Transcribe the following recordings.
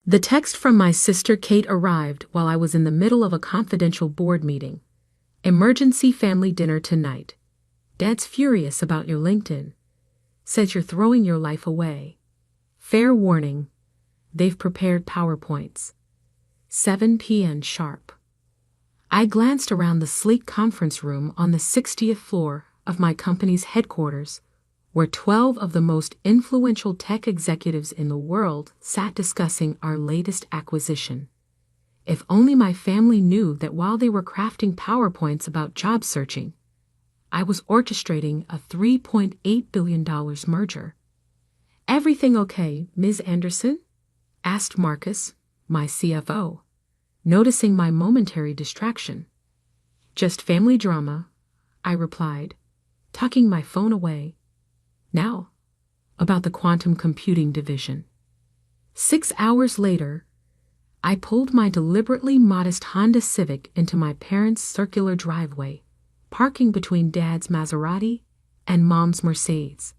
The text from my sister Kate arrived while I was in the middle of a confidential board meeting. Emergency family dinner tonight. Dad's furious about your LinkedIn. Says you're throwing your life away. Fair warning. They've prepared PowerPoints. 7 p.m. sharp. I glanced around the sleek conference room on the 60th floor of my company's headquarters, where 12 of the most influential tech executives in the world sat discussing our latest acquisition. If only my family knew that while they were crafting PowerPoints about job searching, I was orchestrating a $3.8 billion merger. "Everything okay, Ms. Anderson?" asked Marcus, my CFO, noticing my momentary distraction. "Just family drama," I replied, tucking my phone away. Now, about the quantum computing division. 6 hours later, I pulled my deliberately modest Honda Civic into my parents' circular driveway, parking between Dad's Maserati and Mom's Mercedes.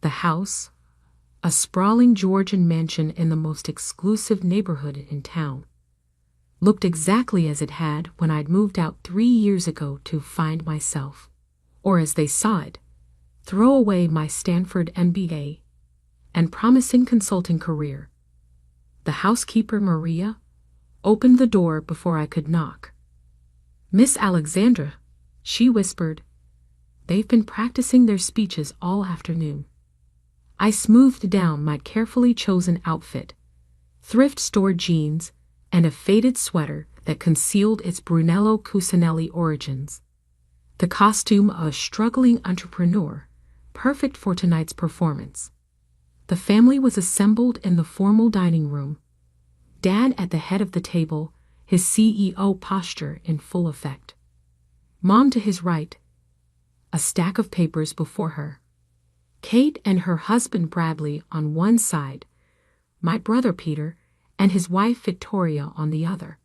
The house, a sprawling Georgian mansion in the most exclusive neighborhood in town, looked exactly as it had when I'd moved out 3 years ago to find myself, or as they saw it, throw away my Stanford MBA and promising consulting career. The housekeeper, Maria, opened the door before I could knock. "Miss Alexandra," she whispered. "They've been practicing their speeches all afternoon." I smoothed down my carefully chosen outfit, thrift store jeans, and a faded sweater that concealed its Brunello Cucinelli origins. The costume of a struggling entrepreneur, perfect for tonight's performance. The family was assembled in the formal dining room, Dad at the head of the table, his CEO posture in full effect. Mom to his right, a stack of papers before her. Kate and her husband Bradley on one side, my brother Peter and his wife Victoria on the other.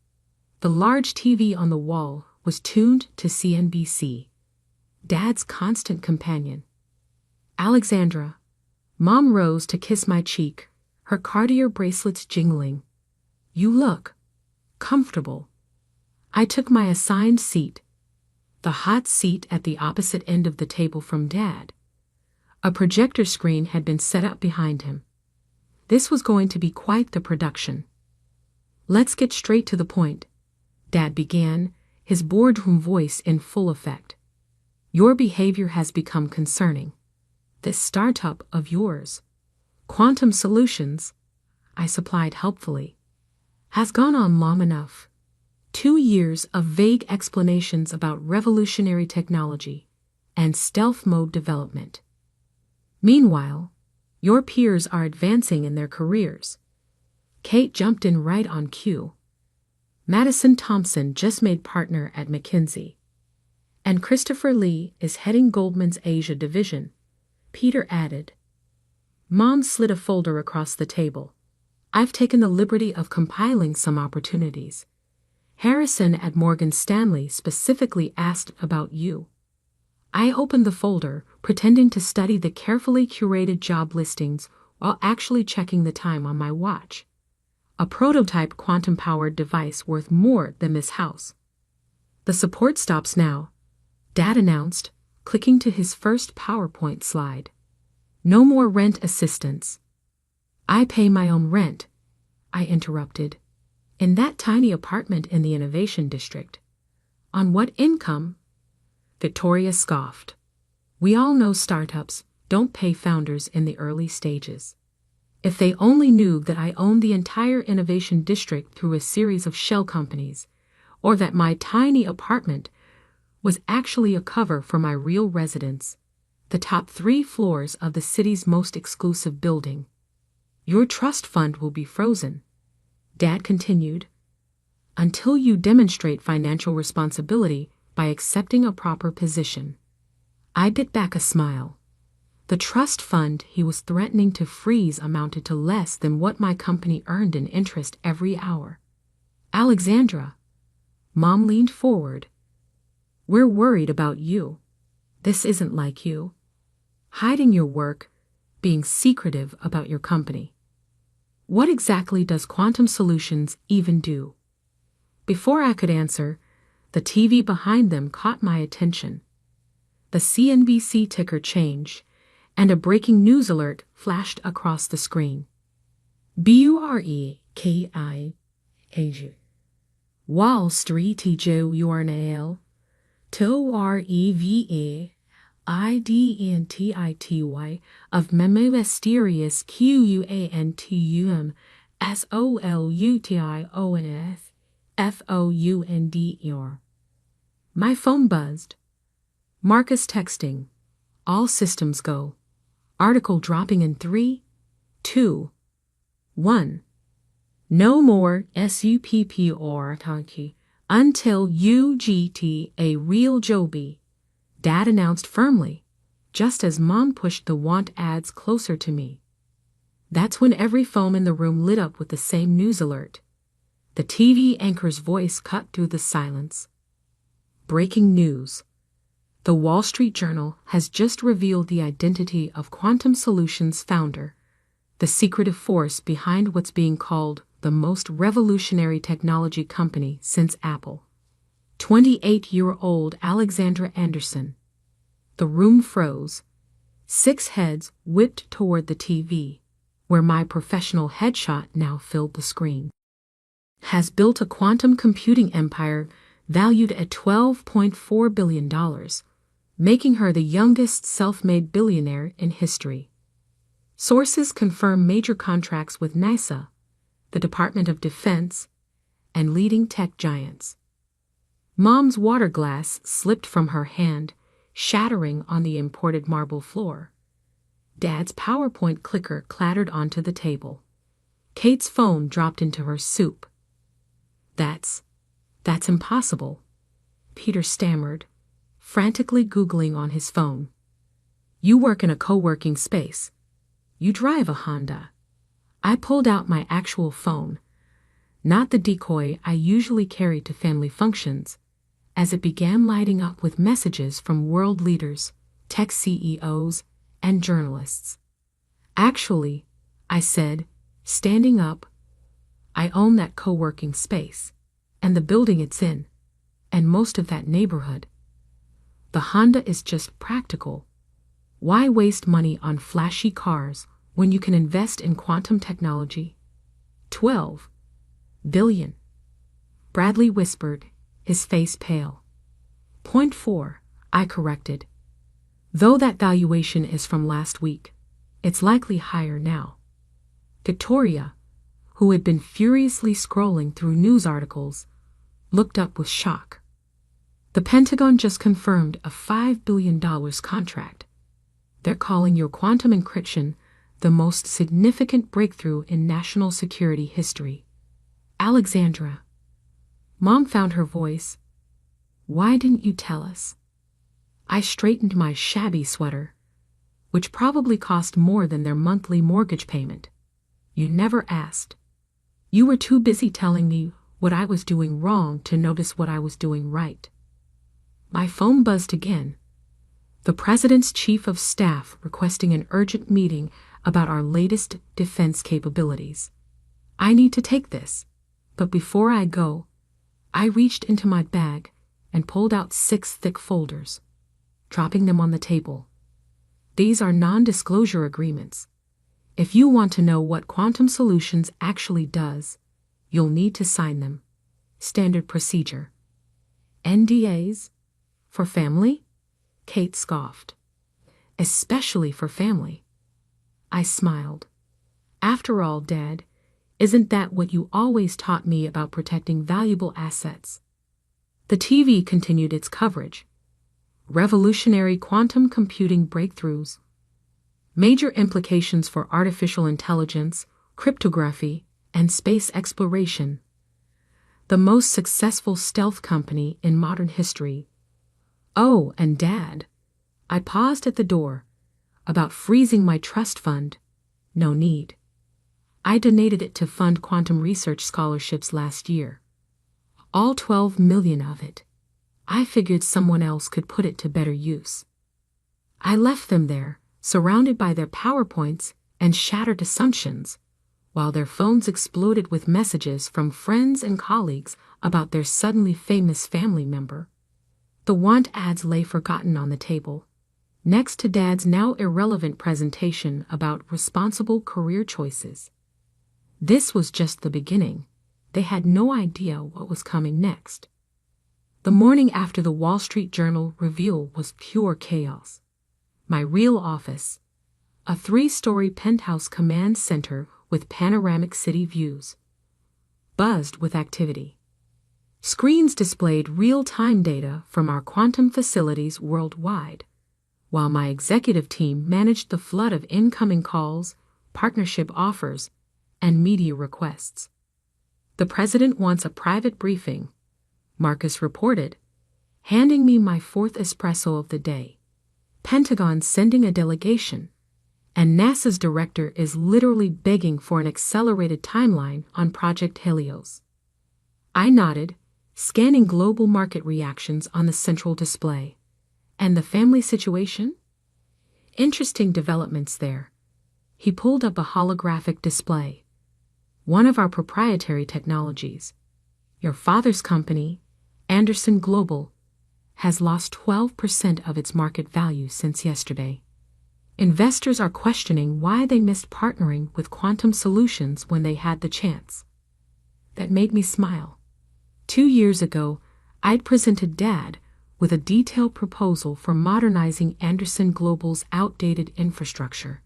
The large TV on the wall was tuned to CNBC, Dad's constant companion. "Alexandra," Mom rose to kiss my cheek, her Cartier bracelets jingling. "You look comfortable." I took my assigned seat, the hot seat at the opposite end of the table from Dad. A projector screen had been set up behind him. This was going to be quite the production. "Let's get straight to the point," Dad began, his boardroom voice in full effect. "Your behavior has become concerning. This startup of yours, Quantum Solutions," I supplied helpfully, "has gone on long enough. 2 years of vague explanations about revolutionary technology and stealth mode development. Meanwhile, your peers are advancing in their careers." Kate jumped in right on cue. "Madison Thompson just made partner at McKinsey. And Christopher Lee is heading Goldman's Asia division," Peter added. Mom slid a folder across the table. "I've taken the liberty of compiling some opportunities. Harrison at Morgan Stanley specifically asked about you." I opened the folder, pretending to study the carefully curated job listings while actually checking the time on my watch. A prototype quantum-powered device worth more than this house. "The support stops now," Dad announced, clicking to his first PowerPoint slide. "No more rent assistance." "I pay my own rent," I interrupted. "In that tiny apartment in the Innovation District. On what income?" Victoria scoffed. "We all know startups don't pay founders in the early stages. If they only knew that I owned the entire Innovation District through a series of shell companies, or that my tiny apartment was actually a cover for my real residence, the top 3 floors of the city's most exclusive building. Your trust fund will be frozen," Dad continued, "until you demonstrate financial responsibility by accepting a proper position." I bit back a smile. The trust fund he was threatening to freeze amounted to less than what my company earned in interest every hour. "Alexandra," Mom leaned forward, "we're worried about you. This isn't like you. Hiding your work, being secretive about your company." What exactly does quantum solutions even do? Before I could answer, the TV behind them caught my attention. The CNBC ticker changed, and a breaking news alert flashed across the screen. Burekij. Wall Street Journal. Torevaidentity of memo mysterious quantum solutions. My phone buzzed. Marcus texting. All systems go. Article dropping in 3, 2, 1. No more SUPP or Tanki until you get a real Joby, Dad announced firmly, just as Mom pushed the want ads closer to me. That's when every phone in the room lit up with the same news alert. The TV anchor's voice cut through the silence. Breaking news. The Wall Street Journal has just revealed the identity of Quantum Solutions founder, the secretive force behind what's being called the most revolutionary technology company since Apple. 28-year-old Alexandra Anderson. The room froze. 6 heads whipped toward the TV, where my professional headshot now filled the screen. Has built a quantum computing empire valued at $12.4 billion, making her the youngest self-made billionaire in history. Sources confirm major contracts with NASA, the Department of Defense, and leading tech giants. Mom's water glass slipped from her hand, shattering on the imported marble floor. Dad's PowerPoint clicker clattered onto the table. Kate's phone dropped into her soup. That's impossible, Peter stammered, frantically Googling on his phone. You work in a co-working space. You drive a Honda. I pulled out my actual phone, not the decoy I usually carry to family functions, as it began lighting up with messages from world leaders, tech CEOs, and journalists. Actually, I said, standing up, I own that co-working space, and the building it's in, and most of that neighborhood. The Honda is just practical. Why waste money on flashy cars when you can invest in quantum technology? 12 billion. Bradley whispered, his face pale. 0.4, I corrected. Though that valuation is from last week, it's likely higher now. Victoria, who had been furiously scrolling through news articles, looked up with shock. The Pentagon just confirmed a $5 billion contract. They're calling your quantum encryption the most significant breakthrough in national security history. Alexandra. Mom found her voice. Why didn't you tell us? I straightened my shabby sweater, which probably cost more than their monthly mortgage payment. You never asked. You were too busy telling me what I was doing wrong to notice what I was doing right. My phone buzzed again. The President's Chief of Staff requesting an urgent meeting about our latest defense capabilities. I need to take this, but before I go, I reached into my bag and pulled out 6 thick folders, dropping them on the table. These are non-disclosure agreements. If you want to know what Quantum Solutions actually does, you'll need to sign them. Standard procedure. NDAs? For family? Kate scoffed. Especially for family. I smiled. After all, Dad, isn't that what you always taught me about protecting valuable assets? The TV continued its coverage. Revolutionary quantum computing breakthroughs. Major implications for artificial intelligence, cryptography, and space exploration. The most successful stealth company in modern history. Oh, and Dad. I paused at the door. About freezing my trust fund. No need. I donated it to fund quantum research scholarships last year. All 12 million of it. I figured someone else could put it to better use. I left them there, surrounded by their PowerPoints and shattered assumptions, while their phones exploded with messages from friends and colleagues about their suddenly famous family member. The want ads lay forgotten on the table, next to Dad's now irrelevant presentation about responsible career choices. This was just the beginning. They had no idea what was coming next. The morning after the Wall Street Journal reveal was pure chaos. My real office, a 3-story penthouse command center with panoramic city views, buzzed with activity. Screens displayed real-time data from our quantum facilities worldwide, while my executive team managed the flood of incoming calls, partnership offers, and media requests. "The president wants a private briefing," Marcus reported, handing me my 4th espresso of the day. "Pentagon sending a delegation, and NASA's director is literally begging for an accelerated timeline on Project Helios." I nodded, scanning global market reactions on the central display. "And the family situation?" "Interesting developments there." He pulled up a holographic display. "One of our proprietary technologies, your father's company, Anderson Global, has lost 12% of its market value since yesterday. Investors are questioning why they missed partnering with Quantum Solutions when they had the chance." That made me smile. 2 years ago, I'd presented Dad with a detailed proposal for modernizing Anderson Global's outdated infrastructure.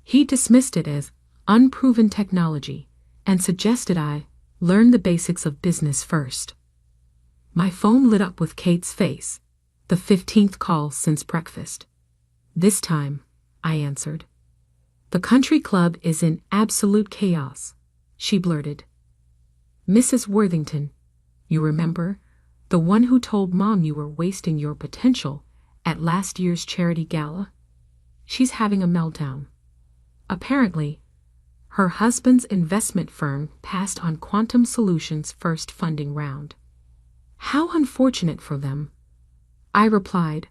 He dismissed it as unproven technology and suggested I learn the basics of business first. My phone lit up with Kate's face, the 15th call since breakfast. "This time," I answered. "The country club is in absolute chaos," she blurted. "Mrs. Worthington, you remember, the one who told Mom you were wasting your potential at last year's charity gala? She's having a meltdown. Apparently, her husband's investment firm passed on Quantum Solutions' first funding round." "How unfortunate for them," I replied,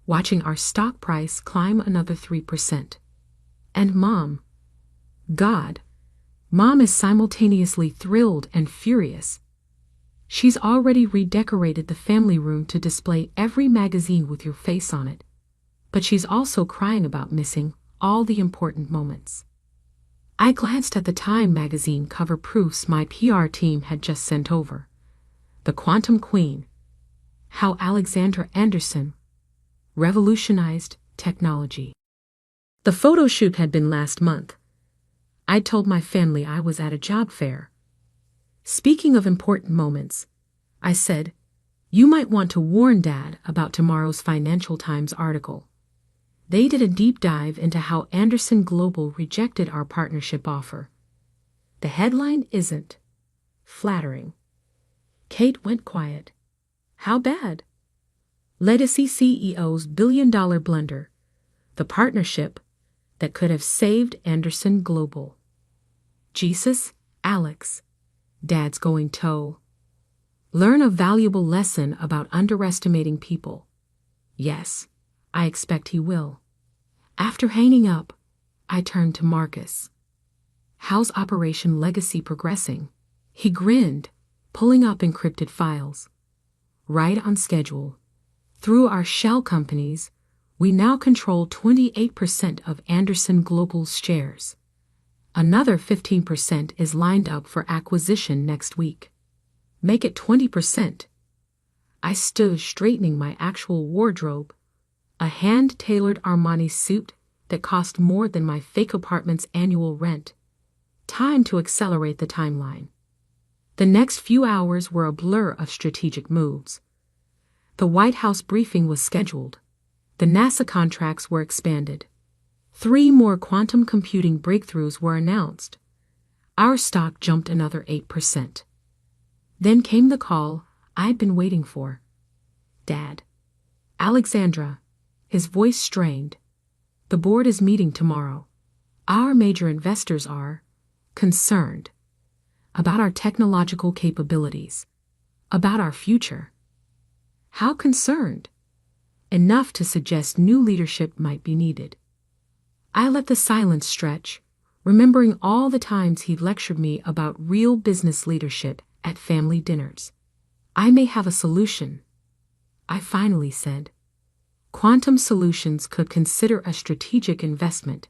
watching our stock price climb another 3%. "And Mom, God, Mom is simultaneously thrilled and furious. She's already redecorated the family room to display every magazine with your face on it, but she's also crying about missing all the important moments." I glanced at the Time magazine cover proofs my PR team had just sent over. "The Quantum Queen: How Alexandra Anderson Revolutionized Technology." The photo shoot had been last month. I told my family I was at a job fair. "Speaking of important moments," I said, "you might want to warn Dad about tomorrow's Financial Times article." They did a deep dive into how Anderson Global rejected our partnership offer. The headline isn't flattering. Kate went quiet. "How bad?" "Legacy CEO's billion-dollar blunder. The partnership that could have saved Anderson Global." "Jesus, Alex, Dad's going toe. Learn a valuable lesson about underestimating people." "Yes, I expect he will." After hanging up, I turned to Marcus. "How's Operation Legacy progressing?" He grinned, pulling up encrypted files. "Right on schedule. Through our shell companies, we now control 28% of Anderson Global's shares. Another 15% is lined up for acquisition next week. Make it 20%. I stood straightening my actual wardrobe, a hand-tailored Armani suit that cost more than my fake apartment's annual rent. Time to accelerate the timeline. The next few hours were a blur of strategic moves. The White House briefing was scheduled. The NASA contracts were expanded. 3 more quantum computing breakthroughs were announced. Our stock jumped another 8%. Then came the call I'd been waiting for. "Dad." "Alexandra," his voice strained. "The board is meeting tomorrow. Our major investors are concerned about our technological capabilities, about our future." "How concerned?" "Enough to suggest new leadership might be needed." I let the silence stretch, remembering all the times he'd lectured me about real business leadership at family dinners. I may have a solution, I finally said. Quantum Solutions could consider a strategic investment,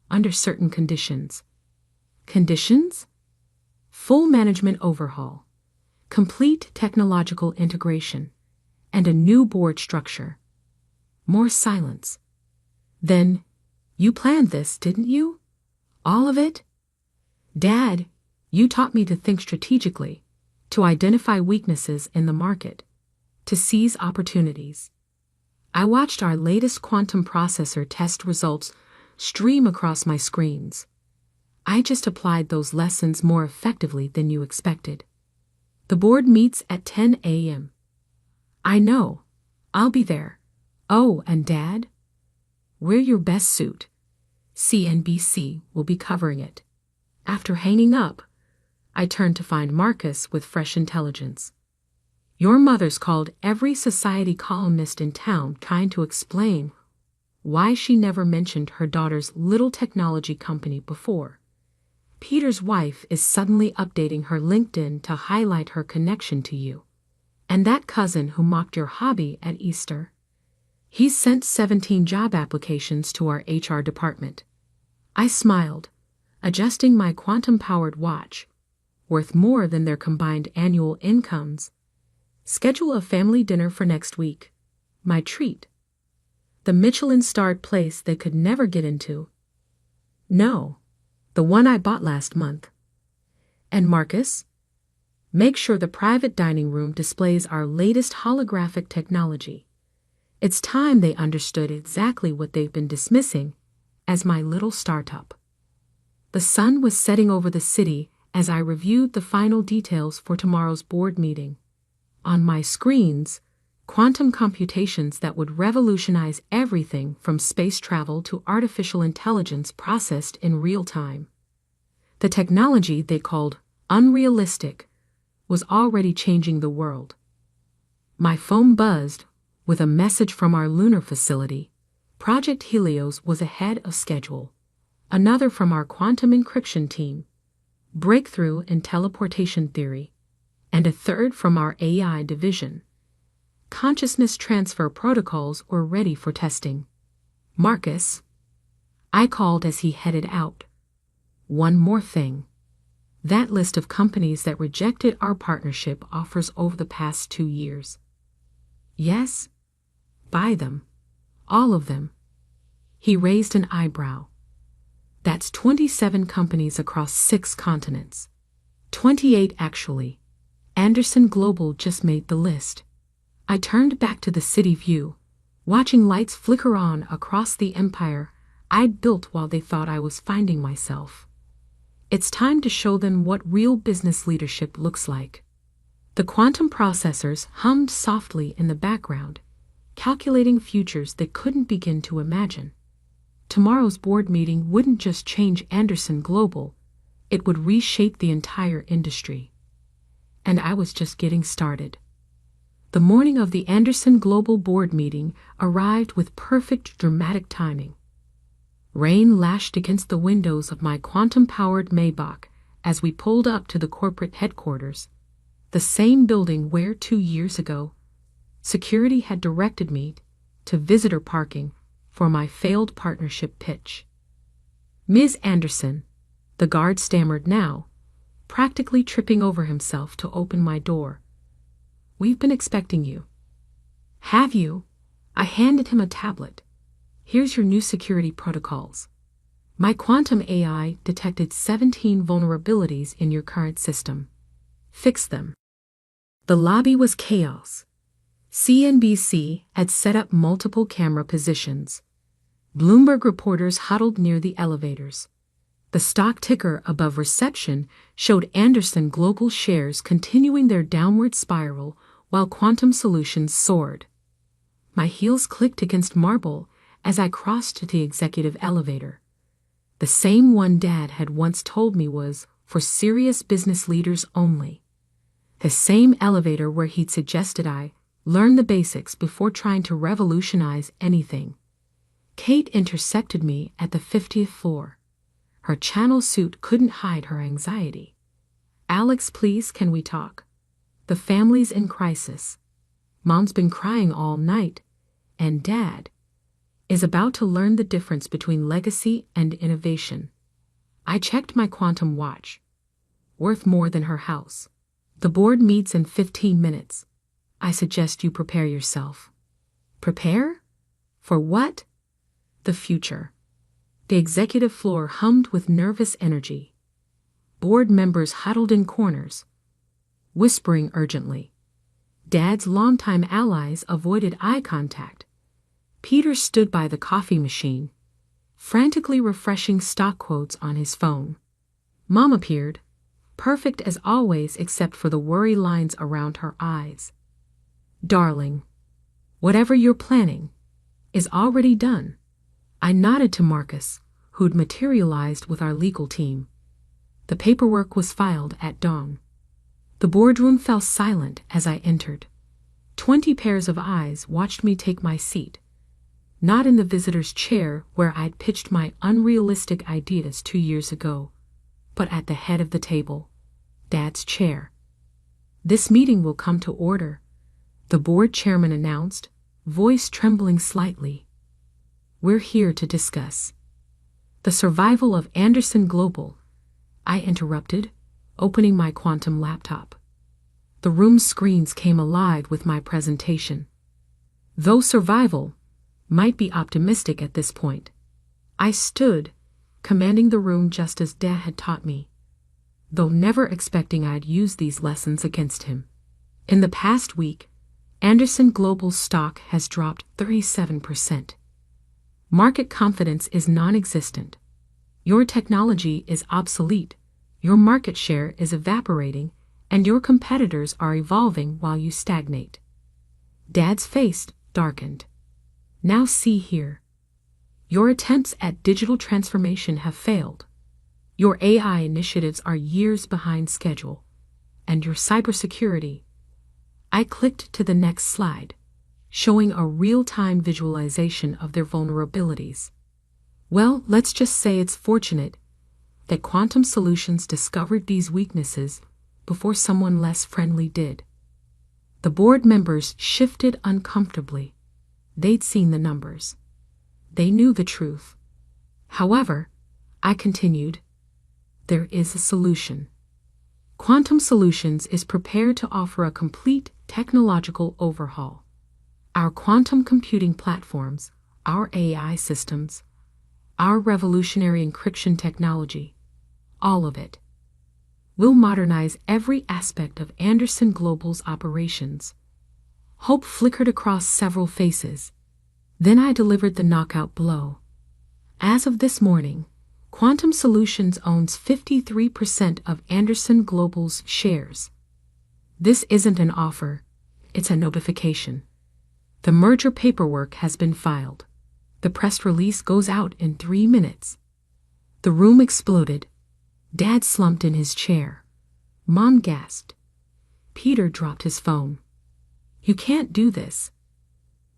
under certain conditions. Conditions? Full management overhaul, complete technological integration, and a new board structure. More silence. Then, you planned this, didn't you? All of it? Dad, you taught me to think strategically, to identify weaknesses in the market, to seize opportunities. I watched our latest quantum processor test results stream across my screens. I just applied those lessons more effectively than you expected. The board meets at 10 a.m. I know. I'll be there. Oh, and Dad? Wear your best suit. CNBC will be covering it. After hanging up, I turned to find Marcus with fresh intelligence. Your mother's called every society columnist in town trying to explain why she never mentioned her daughter's little technology company before. Peter's wife is suddenly updating her LinkedIn to highlight her connection to you. And that cousin who mocked your hobby at Easter. He's sent 17 job applications to our HR department. I smiled, adjusting my quantum-powered watch, worth more than their combined annual incomes. Schedule a family dinner for next week. My treat. The Michelin-starred place they could never get into. No, the one I bought last month. And Marcus? Make sure the private dining room displays our latest holographic technology. It's time they understood exactly what they've been dismissing as my little startup. The sun was setting over the city as I reviewed the final details for tomorrow's board meeting. On my screens, quantum computations that would revolutionize everything from space travel to artificial intelligence processed in real time. The technology they called unrealistic was already changing the world. My phone buzzed with a message from our lunar facility. Project Helios was ahead of schedule. Another from our quantum encryption team, breakthrough in teleportation theory, and a third from our AI division. Consciousness transfer protocols were ready for testing. Marcus, I called as he headed out. One more thing. That list of companies that rejected our partnership offers over the past 2 years. Yes? Buy them. All of them. He raised an eyebrow. That's 27 companies across 6 continents. 28 actually. Anderson Global just made the list. I turned back to the city view, watching lights flicker on across the empire I'd built while they thought I was finding myself. It's time to show them what real business leadership looks like. The quantum processors hummed softly in the background, calculating futures they couldn't begin to imagine. Tomorrow's board meeting wouldn't just change Anderson Global, it would reshape the entire industry. And I was just getting started. The morning of the Anderson Global board meeting arrived with perfect dramatic timing. Rain lashed against the windows of my quantum-powered Maybach as we pulled up to the corporate headquarters, the same building where 2 years ago, security had directed me to visitor parking for my failed partnership pitch. Ms. Anderson, the guard stammered now, practically tripping over himself to open my door. We've been expecting you. Have you? I handed him a tablet. Here's your new security protocols. My quantum AI detected 17 vulnerabilities in your current system. Fix them. The lobby was chaos. CNBC had set up multiple camera positions. Bloomberg reporters huddled near the elevators. The stock ticker above reception showed Anderson Global shares continuing their downward spiral while Quantum Solutions soared. My heels clicked against marble as I crossed to the executive elevator. The same one Dad had once told me was for serious business leaders only. The same elevator where he'd suggested I learn the basics before trying to revolutionize anything. Kate intercepted me at the 50th floor. Her channel suit couldn't hide her anxiety. "Alex, please, can we talk? The family's in crisis. Mom's been crying all night, and Dad is about to learn the difference between legacy and innovation." I checked my quantum watch. Worth more than her house. "The board meets in 15 minutes. I suggest you prepare yourself." Prepare? For what? The future. The executive floor hummed with nervous energy. Board members huddled in corners, whispering urgently. Dad's longtime allies avoided eye contact. Peter stood by the coffee machine, frantically refreshing stock quotes on his phone. Mom appeared, perfect as always except for the worry lines around her eyes. "Darling, whatever you're planning is already done." I nodded to Marcus, who'd materialized with our legal team. The paperwork was filed at dawn. The boardroom fell silent as I entered. 20 pairs of eyes watched me take my seat. Not in the visitor's chair where I'd pitched my unrealistic ideas 2 years ago, but at the head of the table, Dad's chair. "This meeting will come to order," the board chairman announced, voice trembling slightly. "We're here to discuss the survival of Anderson Global," I interrupted, opening my quantum laptop. The room's screens came alive with my presentation. Though survival might be optimistic at this point, I stood, commanding the room just as Dad had taught me, though never expecting I'd use these lessons against him. In the past week, Anderson Global's stock has dropped 37%. Market confidence is non-existent. Your technology is obsolete, your market share is evaporating, and your competitors are evolving while you stagnate. Dad's face darkened. "Now see here. Your attempts at digital transformation have failed. Your AI initiatives are years behind schedule. And your cybersecurity." I clicked to the next slide, showing a real-time visualization of their vulnerabilities. "Well, let's just say it's fortunate that Quantum Solutions discovered these weaknesses before someone less friendly did." The board members shifted uncomfortably. They'd seen the numbers. They knew the truth. "However," I continued, "there is a solution. Quantum Solutions is prepared to offer a complete technological overhaul. Our quantum computing platforms, our AI systems, our revolutionary encryption technology, all of it. We'll modernize every aspect of Anderson Global's operations." Hope flickered across several faces. Then I delivered the knockout blow. As of this morning, Quantum Solutions owns 53% of Anderson Global's shares. This isn't an offer, it's a notification. The merger paperwork has been filed. The press release goes out in 3 minutes. The room exploded. Dad slumped in his chair. Mom gasped. Peter dropped his phone. "You can't do this."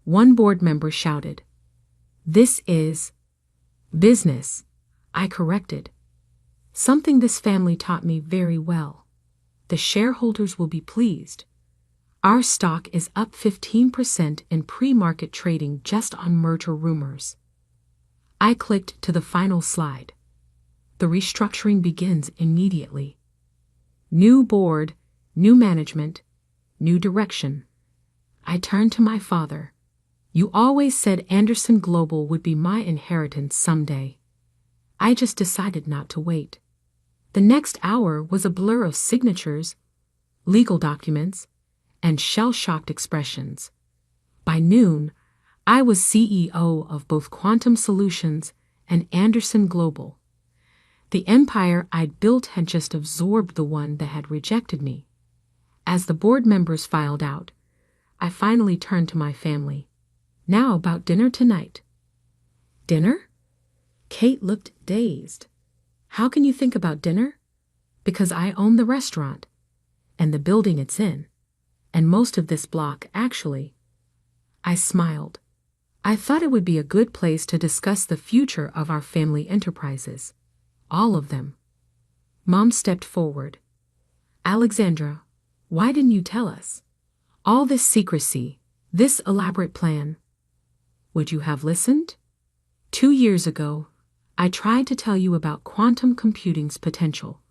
One board member shouted. "This is business," I corrected. "Something this family taught me very well. The shareholders will be pleased. Our stock is up 15% in pre-market trading just on merger rumors." I clicked to the final slide. The restructuring begins immediately. New board, new management, new direction. I turned to my father. "You always said Anderson Global would be my inheritance someday." I just decided not to wait. The next hour was a blur of signatures, legal documents, and shell-shocked expressions. By noon, I was CEO of both Quantum Solutions and Anderson Global. The empire I'd built had just absorbed the one that had rejected me. As the board members filed out, I finally turned to my family. "Now about dinner tonight." "Dinner?" Kate looked dazed. "How can you think about dinner?" "Because I own the restaurant, and the building it's in, and most of this block, actually." I smiled. I thought it would be a good place to discuss the future of our family enterprises. All of them. Mom stepped forward. Alexandra, why didn't you tell us? All this secrecy, this elaborate plan. Would you have listened? 2 years ago, I tried to tell you about quantum computing's potential,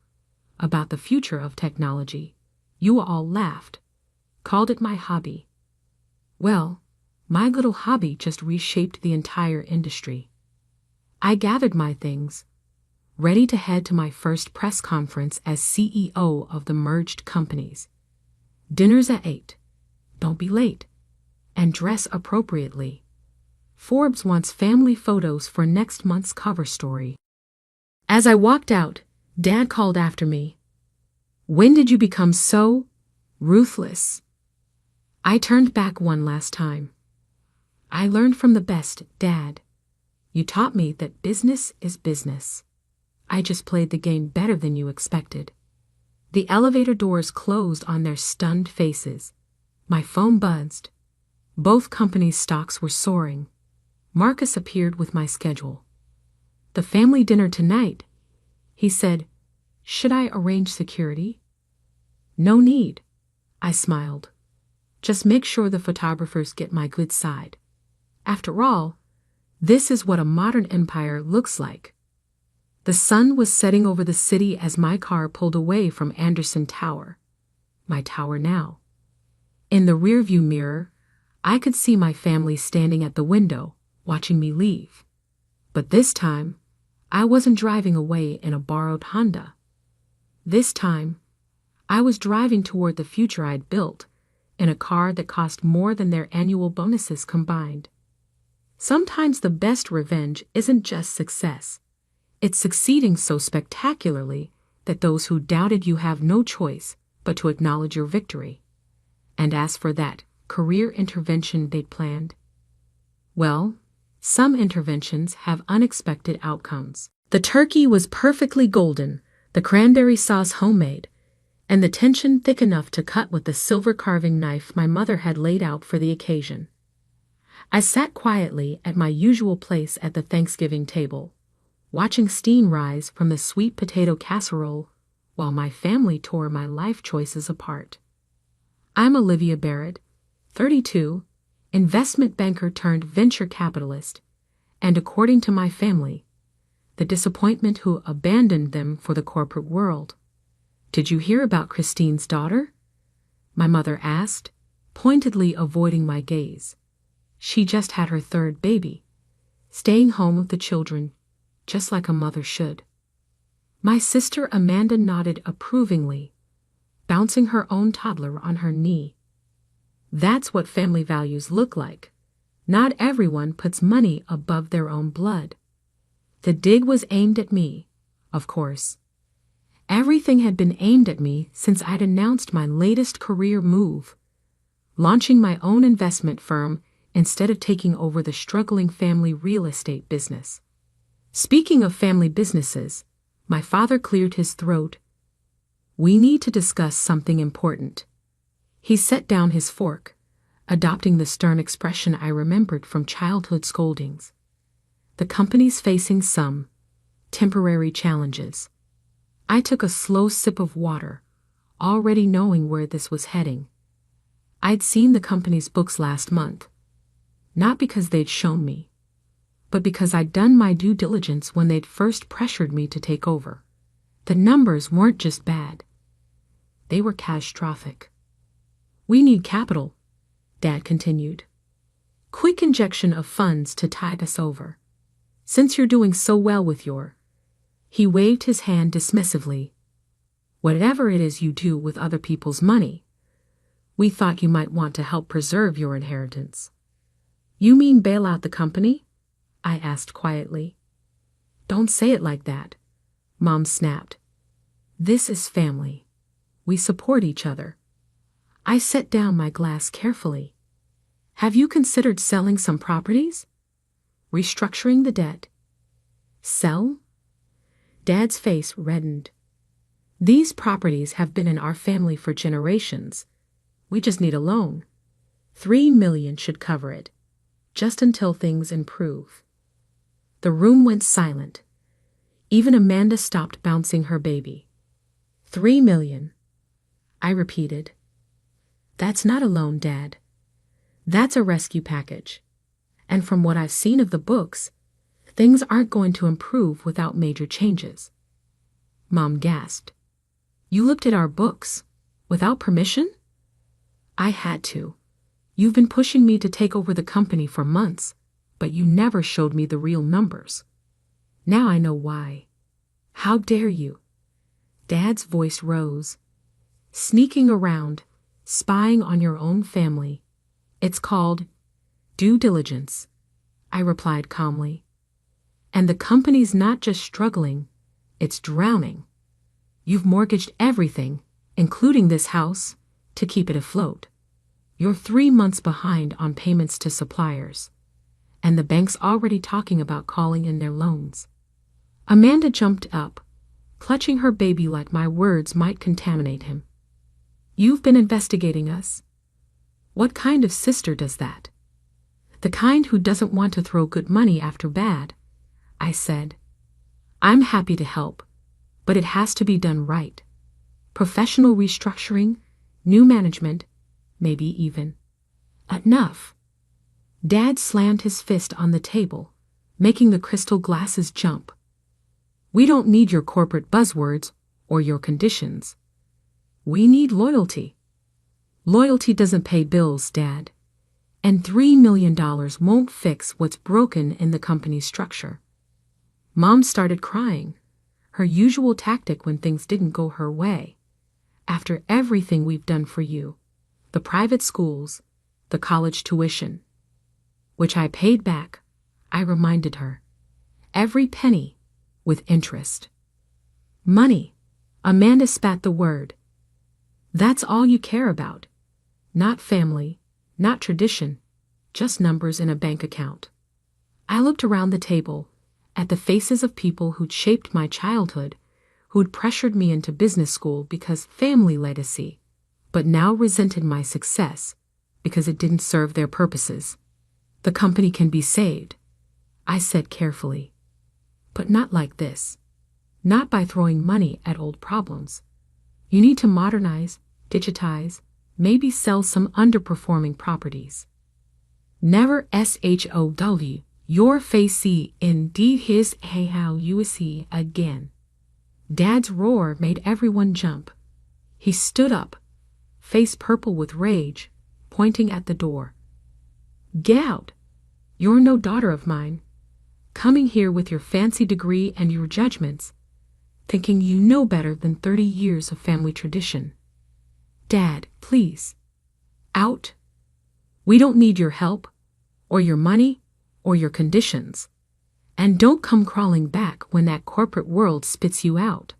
about the future of technology. You all laughed, called it my hobby. Well, my little hobby just reshaped the entire industry. I gathered my things, ready to head to my first press conference as CEO of the merged companies. Dinner's at 8. Don't be late. And dress appropriately. Forbes wants family photos for next month's cover story. As I walked out, Dad called after me. When did you become so ruthless? I turned back one last time. I learned from the best, Dad. You taught me that business is business. I just played the game better than you expected. The elevator doors closed on their stunned faces. My phone buzzed. Both companies' stocks were soaring. Marcus appeared with my schedule. The family dinner tonight, he said. Should I arrange security? No need, I smiled. Just make sure the photographers get my good side. After all, this is what a modern empire looks like. The sun was setting over the city as my car pulled away from Anderson Tower. My tower now. In the rearview mirror, I could see my family standing at the window, watching me leave. But this time, I wasn't driving away in a borrowed Honda. This time, I was driving toward the future I'd built in a car that cost more than their annual bonuses combined. Sometimes the best revenge isn't just success. It's succeeding so spectacularly that those who doubted you have no choice but to acknowledge your victory. And as for that career intervention they'd planned, well, some interventions have unexpected outcomes. The turkey was perfectly golden, the cranberry sauce homemade, and the tension thick enough to cut with the silver carving knife my mother had laid out for the occasion. I sat quietly at my usual place at the Thanksgiving table, watching steam rise from the sweet potato casserole while my family tore my life choices apart. I'm Olivia Barrett, 32, investment banker turned venture capitalist, and according to my family, the disappointment who abandoned them for the corporate world. Did you hear about Christine's daughter? My mother asked, pointedly avoiding my gaze. She just had her third baby, staying home with the children, just like a mother should. My sister Amanda nodded approvingly, bouncing her own toddler on her knee. That's what family values look like. Not everyone puts money above their own blood. The dig was aimed at me, of course. Everything had been aimed at me since I'd announced my latest career move, launching my own investment firm instead of taking over the struggling family real estate business. Speaking of family businesses, my father cleared his throat. We need to discuss something important. He set down his fork, adopting the stern expression I remembered from childhood scoldings. The company's facing some temporary challenges. I took a slow sip of water, already knowing where this was heading. I'd seen the company's books last month, not because they'd shown me, but because I'd done my due diligence when they'd first pressured me to take over. The numbers weren't just bad. They were catastrophic. We need capital, Dad continued. Quick injection of funds to tide us over. Since you're doing so well with your... He waved his hand dismissively. Whatever it is you do with other people's money, we thought you might want to help preserve your inheritance. You mean bail out the company? I asked quietly. Don't say it like that, Mom snapped. This is family. We support each other. I set down my glass carefully. Have you considered selling some properties? Restructuring the debt? Sell? Dad's face reddened. These properties have been in our family for generations. We just need a loan. $3 million should cover it, just until things improve. The room went silent. Even Amanda stopped bouncing her baby. 3 million, I repeated. That's not a loan, Dad. That's a rescue package. And from what I've seen of the books, things aren't going to improve without major changes. Mom gasped. You looked at our books? Without permission? I had to. You've been pushing me to take over the company for months, but you never showed me the real numbers. Now I know why. How dare you? Dad's voice rose. Sneaking around, spying on your own family. It's called due diligence, I replied calmly. And the company's not just struggling, it's drowning. You've mortgaged everything, including this house, to keep it afloat. You're 3 months behind on payments to suppliers. And the bank's already talking about calling in their loans. Amanda jumped up, clutching her baby like my words might contaminate him. You've been investigating us? What kind of sister does that? The kind who doesn't want to throw good money after bad, I said. I'm happy to help, but it has to be done right. Professional restructuring, new management, maybe even. Enough. Dad slammed his fist on the table, making the crystal glasses jump. We don't need your corporate buzzwords or your conditions. We need loyalty. Loyalty doesn't pay bills, Dad. And $3 million won't fix what's broken in the company's structure. Mom started crying, her usual tactic when things didn't go her way. After everything we've done for you, the private schools, the college tuition, which I paid back, I reminded her. Every penny, with interest. Money, Amanda spat the word. That's all you care about. Not family, not tradition, just numbers in a bank account. I looked around the table, at the faces of people who'd shaped my childhood, who'd pressured me into business school because family legacy, but now resented my success because it didn't serve their purposes. The company can be saved, I said carefully. But not like this. Not by throwing money at old problems. You need to modernize, digitize, maybe sell some underperforming properties. Never SHOW, your face indeed his how you see again. Dad's roar made everyone jump. He stood up, face purple with rage, pointing at the door. Get out. You're no daughter of mine. Coming here with your fancy degree and your judgments, thinking you know better than 30 years of family tradition. Dad, please. Out. We don't need your help, or your money, or your conditions. And don't come crawling back when that corporate world spits you out.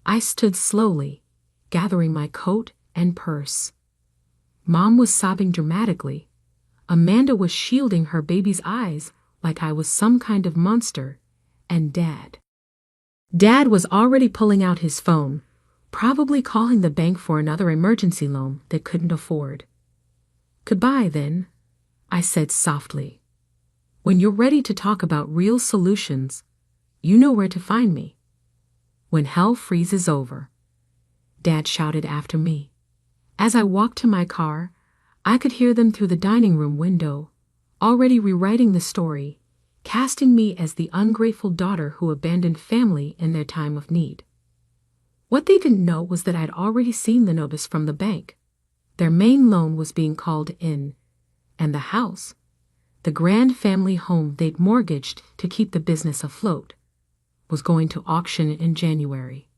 I stood slowly, gathering my coat and purse. Mom was sobbing dramatically. Amanda was shielding her baby's eyes like I was some kind of monster, and Dad was already pulling out his phone, probably calling the bank for another emergency loan they couldn't afford. Goodbye, then, I said softly. When you're ready to talk about real solutions, you know where to find me. When hell freezes over, Dad shouted after me. As I walked to my car, I could hear them through the dining room window, already rewriting the story, casting me as the ungrateful daughter who abandoned family in their time of need. What they didn't know was that I'd already seen the notice from the bank. Their main loan was being called in, and the house, the grand family home they'd mortgaged to keep the business afloat, was going to auction in January.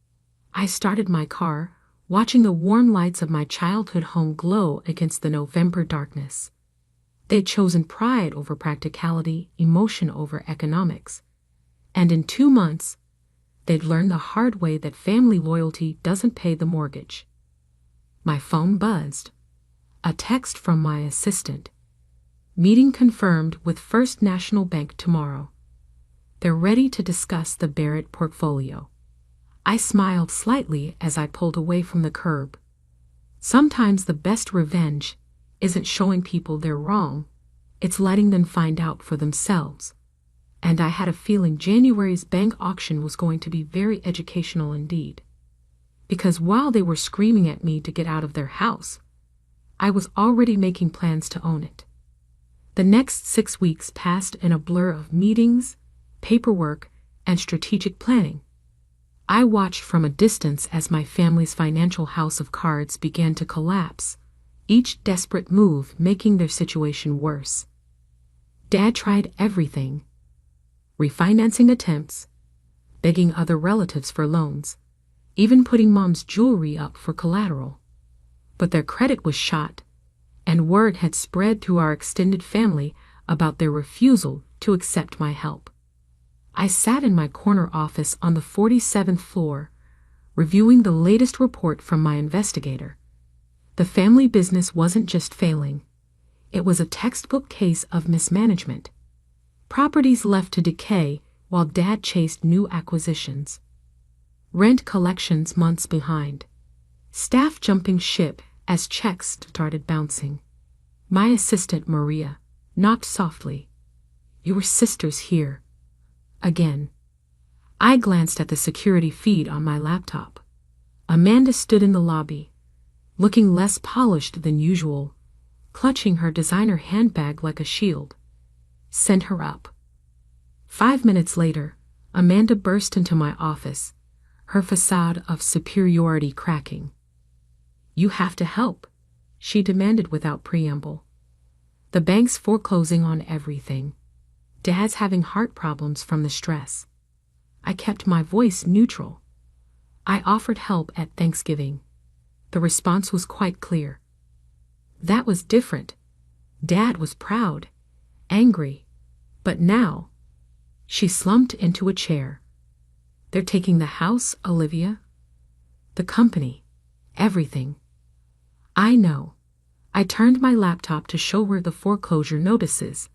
I started my car, watching the warm lights of my childhood home glow against the November darkness. They'd chosen pride over practicality, emotion over economics. And in 2 months, they'd learned the hard way that family loyalty doesn't pay the mortgage. My phone buzzed. A text from my assistant. Meeting confirmed with First National Bank tomorrow. They're ready to discuss the Barrett portfolio. I smiled slightly as I pulled away from the curb. Sometimes the best revenge isn't showing people they're wrong, it's letting them find out for themselves. And I had a feeling January's bank auction was going to be very educational indeed. Because while they were screaming at me to get out of their house, I was already making plans to own it. The next 6 weeks passed in a blur of meetings, paperwork, and strategic planning. I watched from a distance as my family's financial house of cards began to collapse, each desperate move making their situation worse. Dad tried everything: refinancing attempts, begging other relatives for loans, even putting Mom's jewelry up for collateral. But their credit was shot, and word had spread through our extended family about their refusal to accept my help. I sat in my corner office on the 47th floor, reviewing the latest report from my investigator. The family business wasn't just failing. It was a textbook case of mismanagement. Properties left to decay while Dad chased new acquisitions. Rent collections months behind. Staff jumping ship as checks started bouncing. My assistant, Maria, knocked softly. "Your sister's here." Again. I glanced at the security feed on my laptop. Amanda stood in the lobby, looking less polished than usual, clutching her designer handbag like a shield. "Send her up." 5 minutes later, Amanda burst into my office, her facade of superiority cracking. "You have to help," she demanded without preamble. "The bank's foreclosing on everything. Dad's having heart problems from the stress." I kept my voice neutral. I offered help at Thanksgiving. The response was quite clear. That was different. Dad was proud, angry, but now, she slumped into a chair. "They're taking the house, Olivia. The company. Everything." "I know." I turned my laptop to show her the foreclosure notices.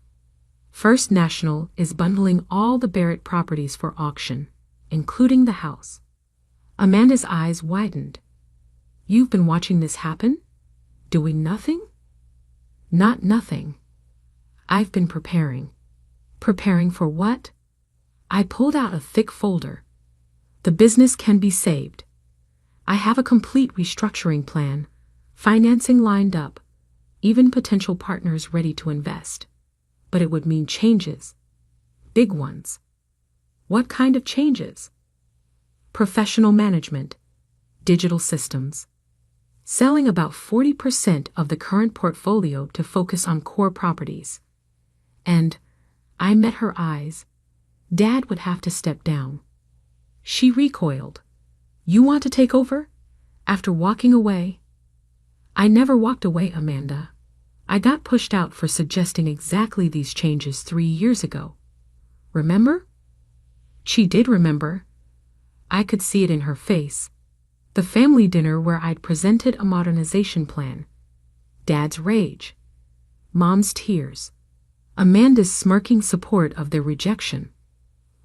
First National is bundling all the Barrett properties for auction, including the house. Amanda's eyes widened. "You've been watching this happen? Doing nothing?" "Not nothing. I've been preparing." "Preparing for what?" I pulled out a thick folder. "The business can be saved. I have a complete restructuring plan, financing lined up, even potential partners ready to invest. But it would mean changes. Big ones." "What kind of changes?" "Professional management, digital systems. Selling about 40% of the current portfolio to focus on core properties." And I met her eyes. Dad would have to step down. She recoiled. "You want to take over? After walking away?" "I never walked away, Amanda. I got pushed out for suggesting exactly these changes 3 years ago. Remember?" She did remember. I could see it in her face. The family dinner where I'd presented a modernization plan. Dad's rage. Mom's tears. Amanda's smirking support of their rejection.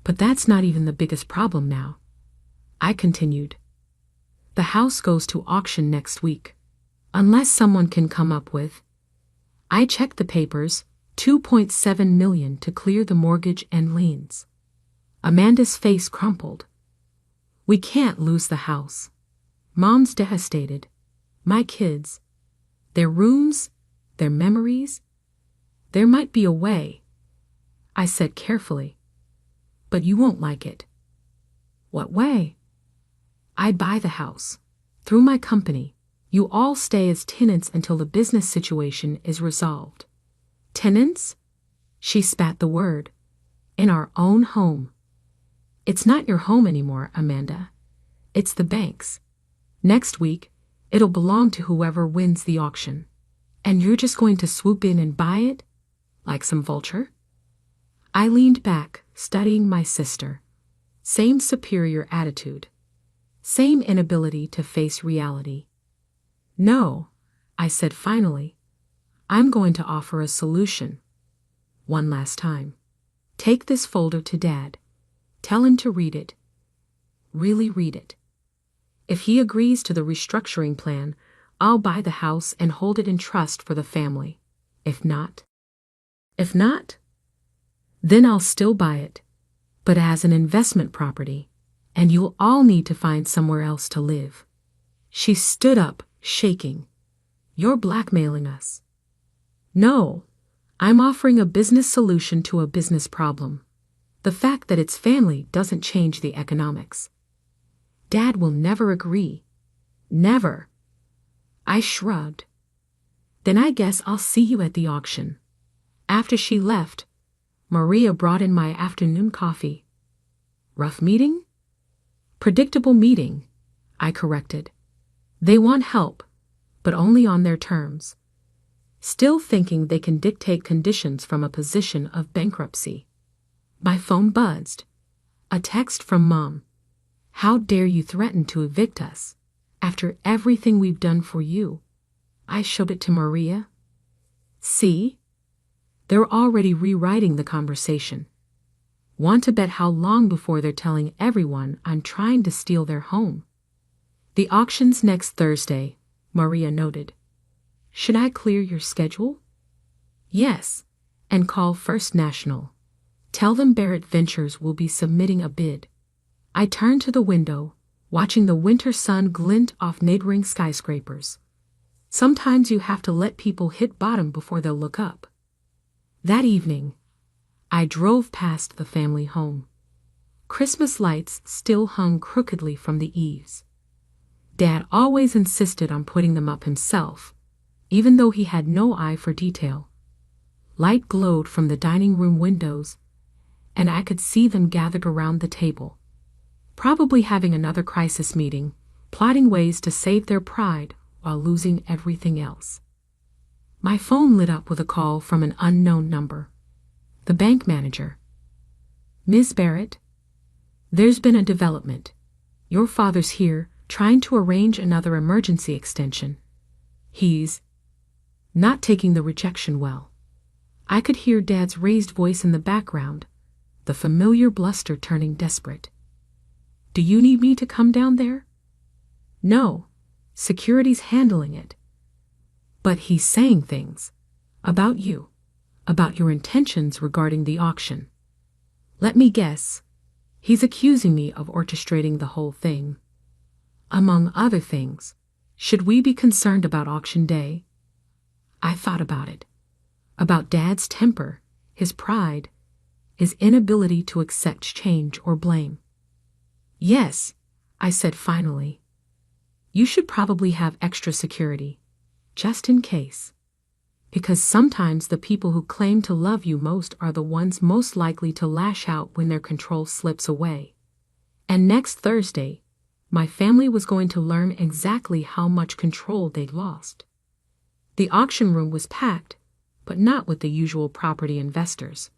"But that's not even the biggest problem now," I continued. "The house goes to auction next week. Unless someone can come up with—" I checked the papers, $2.7 million to clear the mortgage and liens. Amanda's face crumpled. "We can't lose the house. Mom's devastated. My kids. Their rooms, their memories. There might be a way," I said carefully. "But you won't like it." "What way?" "I buy the house. Through my company. You all stay as tenants until the business situation is resolved." "Tenants?" She spat the word. "In our own home." "It's not your home anymore, Amanda. It's the bank's. Next week, it'll belong to whoever wins the auction. And you're just going to swoop in and buy it? Like some vulture?" I leaned back, studying my sister. Same superior attitude. Same inability to face reality. "No," I said finally. "I'm going to offer a solution. One last time. Take this folder to Dad. Tell him to read it. Really read it. If he agrees to the restructuring plan, I'll buy the house and hold it in trust for the family. If not—" "If not?" Then I'll still buy it, but as an investment property, and you'll all need to find somewhere else to live." She stood up, shaking. "You're blackmailing us." "No, I'm offering a business solution to a business problem. The fact that it's family doesn't change the economics." "Dad will never agree." "Never." I shrugged. "Then I guess I'll see you at the auction." After she left, Maria brought in my afternoon coffee. "Rough meeting?" "Predictable meeting," I corrected. "They want help, but only on their terms. Still thinking they can dictate conditions from a position of bankruptcy." My phone buzzed. A text from Mom. "How dare you threaten to evict us after everything we've done for you?" I showed it to Maria. "See? They're already rewriting the conversation. Want to bet how long before they're telling everyone I'm trying to steal their home?" "The auction's next Thursday," Maria noted. "Should I clear your schedule?" "Yes, and call First National. Tell them Barrett Ventures will be submitting a bid." I turned to the window, watching the winter sun glint off neighboring skyscrapers. Sometimes you have to let people hit bottom before they'll look up. That evening, I drove past the family home. Christmas lights still hung crookedly from the eaves. Dad always insisted on putting them up himself, even though he had no eye for detail. Light glowed from the dining room windows, and I could see them gathered around the table, probably having another crisis meeting, plotting ways to save their pride while losing everything else. My phone lit up with a call from an unknown number. The bank manager. "Ms. Barrett, there's been a development. Your father's here trying to arrange another emergency extension. He's not taking the rejection well." I could hear Dad's raised voice in the background, the familiar bluster turning desperate. "Do you need me to come down there?" "No, security's handling it." "But he's saying things about you, about your intentions regarding the auction." "Let me guess. He's accusing me of orchestrating the whole thing. Among other things, should we be concerned about auction day?" I thought about it. About Dad's temper, his pride, his inability to accept change or blame. "Yes," I said finally. "You should probably have extra security, just in case. Because sometimes the people who claim to love you most are the ones most likely to lash out when their control slips away." And next Thursday, my family was going to learn exactly how much control they'd lost. The auction room was packed, but not with the usual property investors.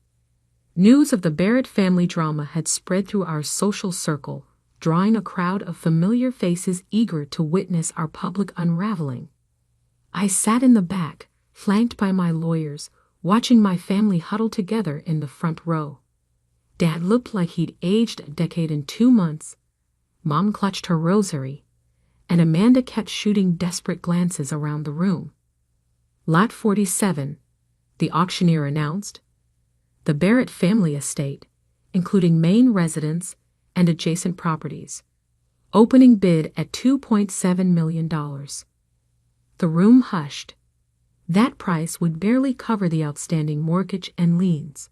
News of the Barrett family drama had spread through our social circle, drawing a crowd of familiar faces eager to witness our public unraveling. I sat in the back, flanked by my lawyers, watching my family huddle together in the front row. Dad looked like he'd aged a decade in 2 months. Mom clutched her rosary, and Amanda kept shooting desperate glances around the room. "Lot 47, the auctioneer announced. The Barrett family estate, including main residence and adjacent properties. Opening bid at $2.7 million. The room hushed. That price would barely cover the outstanding mortgage and liens.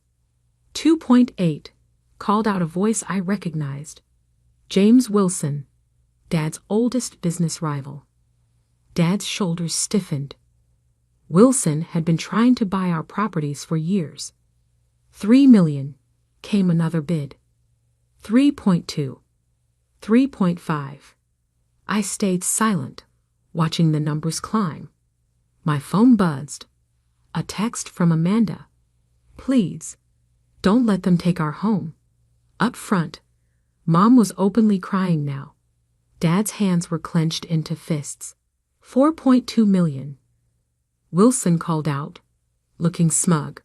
2.8, called out a voice I recognized. James Wilson, Dad's oldest business rival. Dad's shoulders stiffened. Wilson had been trying to buy our properties for years. 3 million, came another bid. 3.2, 3.5. I stayed silent, watching the numbers climb. My phone buzzed. A text from Amanda. "Please, don't let them take our home." Up front, Mom was openly crying now. Dad's hands were clenched into fists. 4.2 million. Wilson called out, looking smug.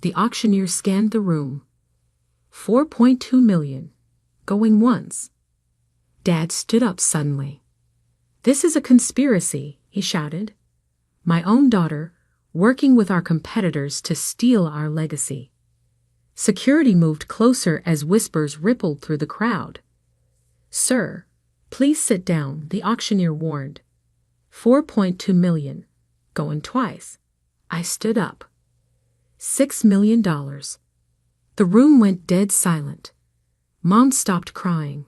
The auctioneer scanned the room. 4.2 million. Going once. Dad stood up suddenly. "This is a conspiracy," he shouted. "My own daughter, working with our competitors to steal our legacy. Security moved closer as whispers rippled through the crowd. "Sir, please sit down," the auctioneer warned. 4.2 million. Going twice. I stood up. $6 million. The room went dead silent. Mom stopped crying.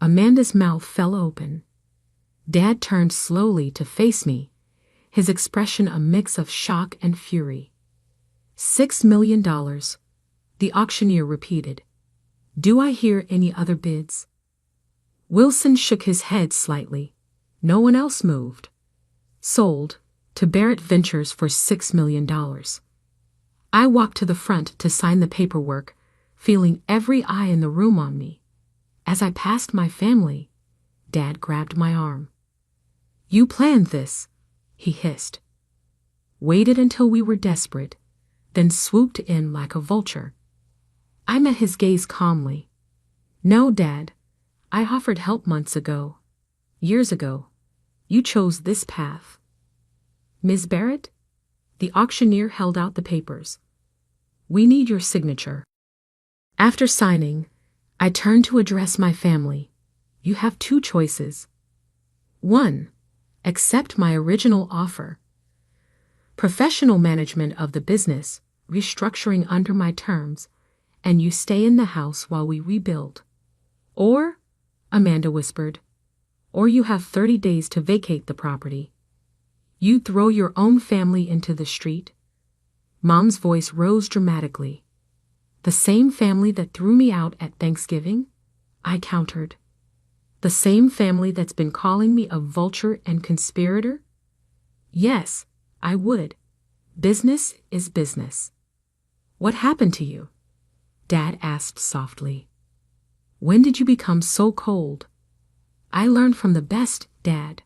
Amanda's mouth fell open. Dad turned slowly to face me, his expression a mix of shock and fury. $6 million, the auctioneer repeated. "Do I hear any other bids?" Wilson shook his head slightly. No one else moved. "Sold, to Barrett Ventures for $6 million. I walked to the front to sign the paperwork, feeling every eye in the room on me. As I passed my family, Dad grabbed my arm. "You planned this," he hissed. Waited until we were desperate, then swooped in like a vulture. I met his gaze calmly. "No, Dad. I offered help months ago. Years ago. You chose this path." "Ms. Barrett?" The auctioneer held out the papers. "We need your signature." After signing, I turned to address my family. "You have two choices. 1. Accept my original offer. Professional management of the business, restructuring under my terms, and you stay in the house while we rebuild. Or," Amanda whispered, "or you have 30 days to vacate the property. You throw your own family into the street." Mom's voice rose dramatically. "The same family that threw me out at Thanksgiving?" I countered. "The same family that's been calling me a vulture and conspirator?" "Yes, I would. Business is business." "What happened to you?" Dad asked softly. "When did you become so cold?" "I learned from the best, Dad.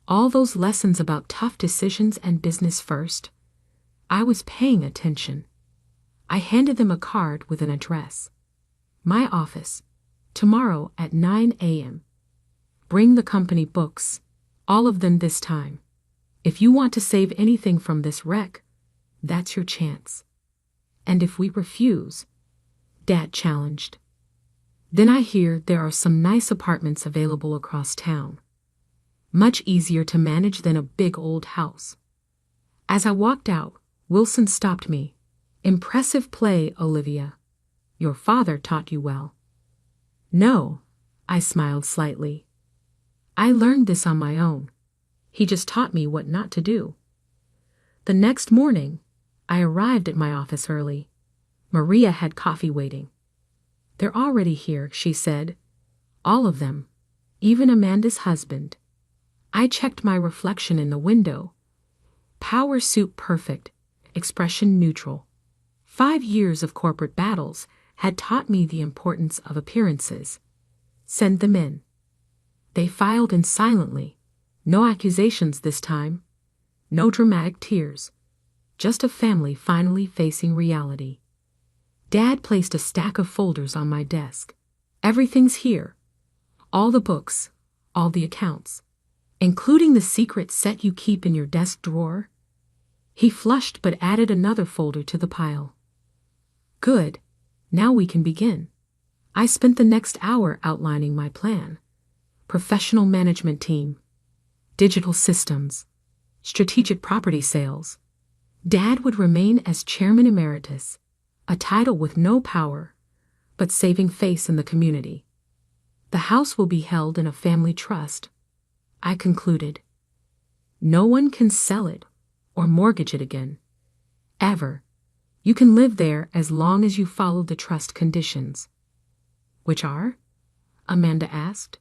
All those lessons about tough decisions and business first. I was paying attention." I handed them a card with an address. "My office. Tomorrow at 9 a.m. Bring the company books. All of them this time. If you want to save anything from this wreck, that's your chance." "And if we refuse?" Dad challenged. "Then I hear there are some nice apartments available across town. Much easier to manage than a big old house." As I walked out, Wilson stopped me. "Impressive play, Olivia. Your father taught you well." "No," I smiled slightly. "I learned this on my own. He just taught me what not to do." The next morning, I arrived at my office early. Maria had coffee waiting. "They're already here," she said. "All of them, even Amanda's husband." I checked my reflection in the window. Power suit perfect, expression neutral. 5 years of corporate battles had taught me the importance of appearances. "Send them in." They filed in silently. No accusations this time. No dramatic tears. Just a family finally facing reality. Dad placed a stack of folders on my desk. "Everything's here. All the books, all the accounts, including the secret set you keep in your desk drawer." He flushed but added another folder to the pile. "Good. Now we can begin." I spent the next hour outlining my plan. Professional management team. Digital systems. Strategic property sales. Dad would remain as chairman emeritus, a title with no power, but saving face in the community. The house will be held in a family trust, I concluded. No one can sell it or mortgage it again. Ever. You can live there as long as you follow the trust conditions. "Which are?" Amanda asked.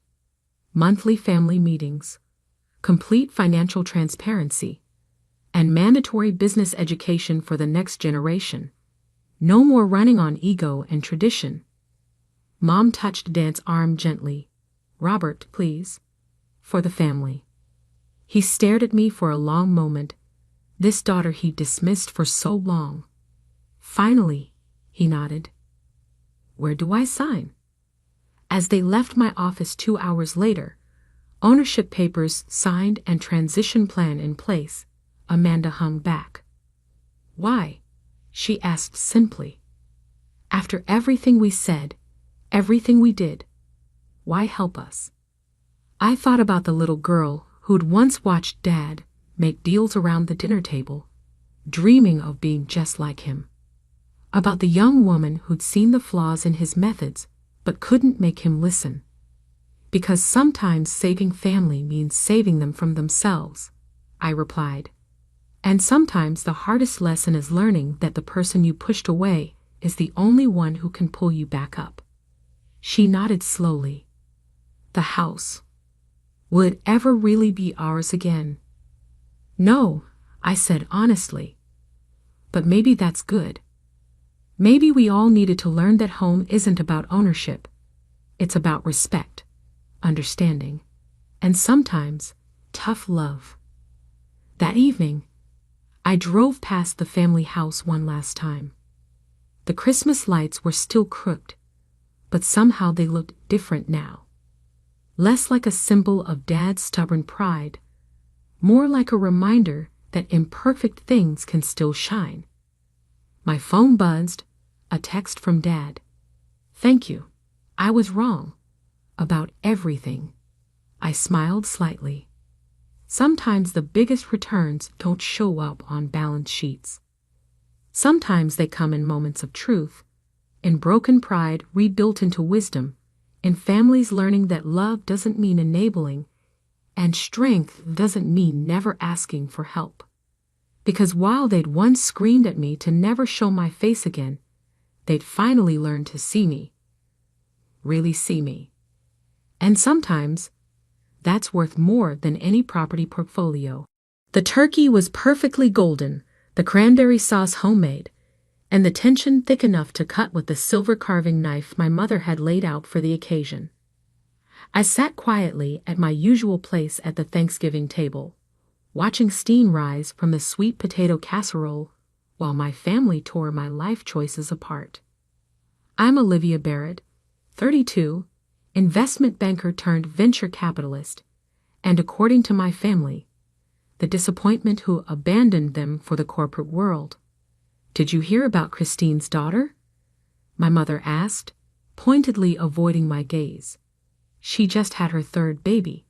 "Monthly family meetings, complete financial transparency, and mandatory business education for the next generation. No more running on ego and tradition." Mom touched Dad's arm gently. "Robert, please. For the family." He stared at me for a long moment, this daughter he dismissed for so long. Finally, he nodded. "Where do I sign?" As they left my office 2 hours later, ownership papers signed and transition plan in place, Amanda hung back. "Why?" she asked simply. After everything we said, everything we did, why help us? I thought about the little girl who'd once watched Dad make deals around the dinner table, dreaming of being just like him. About the young woman who'd seen the flaws in his methods but couldn't make him listen. Because sometimes saving family means saving them from themselves, I replied. And sometimes the hardest lesson is learning that the person you pushed away is the only one who can pull you back up. She nodded slowly. The house. Will it ever really be ours again? No, I said honestly. But maybe that's good. Maybe we all needed to learn that home isn't about ownership. It's about respect, understanding, and sometimes tough love. That evening, I drove past the family house one last time. The Christmas lights were still crooked, but somehow they looked different now. Less like a symbol of Dad's stubborn pride, more like a reminder that imperfect things can still shine. My phone buzzed, a text from Dad. Thank you. I was wrong. About everything. I smiled slightly. Sometimes the biggest returns don't show up on balance sheets. Sometimes they come in moments of truth, in broken pride rebuilt into wisdom, in families learning that love doesn't mean enabling, and strength doesn't mean never asking for help. Because while they'd once screamed at me to never show my face again, they'd finally learned to see me. Really see me. And sometimes, that's worth more than any property portfolio. The turkey was perfectly golden, the cranberry sauce homemade, and the tension thick enough to cut with the silver carving knife my mother had laid out for the occasion. I sat quietly at my usual place at the Thanksgiving table, watching steam rise from the sweet potato casserole while my family tore my life choices apart. I'm Olivia Barrett, 32, investment banker turned venture capitalist, and according to my family, the disappointment who abandoned them for the corporate world. Did you hear about Christine's daughter? My mother asked, pointedly avoiding my gaze. She just had her third baby.